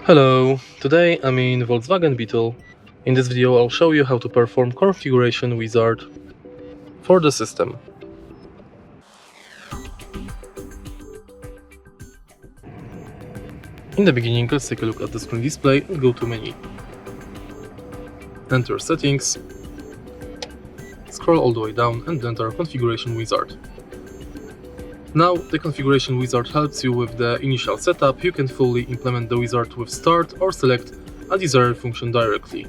Hello, today I'm in Volkswagen Beetle. In this video I'll show you how to perform configuration wizard for the system. In the beginning, let's take a look at the screen display and go to menu. Enter settings, scroll all the way down and enter configuration wizard. Now the configuration wizard helps you with the initial setup. You can fully implement the wizard with start or select a desired function directly.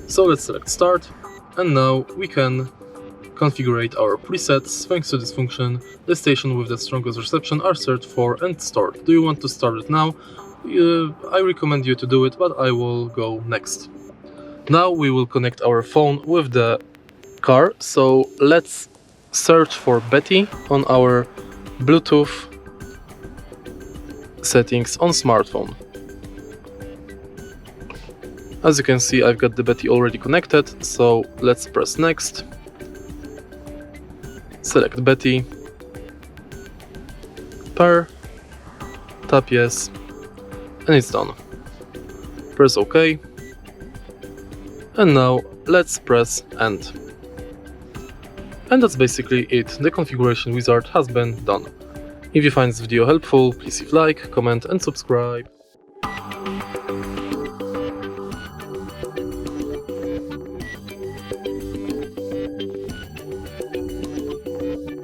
So let's select start, and now we can configure our presets. Thanks to this function, the station with the strongest reception are searched for and stored. Do you want to start it now? I recommend you to do it, but I will go next. Now we will connect our phone with the car, so let's search for Betty on our Bluetooth settings on smartphone. As you can see, I've got the Betty already connected, so let's press next. Select Betty, pair, tap yes, and it's done. Press OK, and now let's press end. And that's basically it. The configuration wizard has been done. If you find this video helpful, please leave a like, comment and subscribe.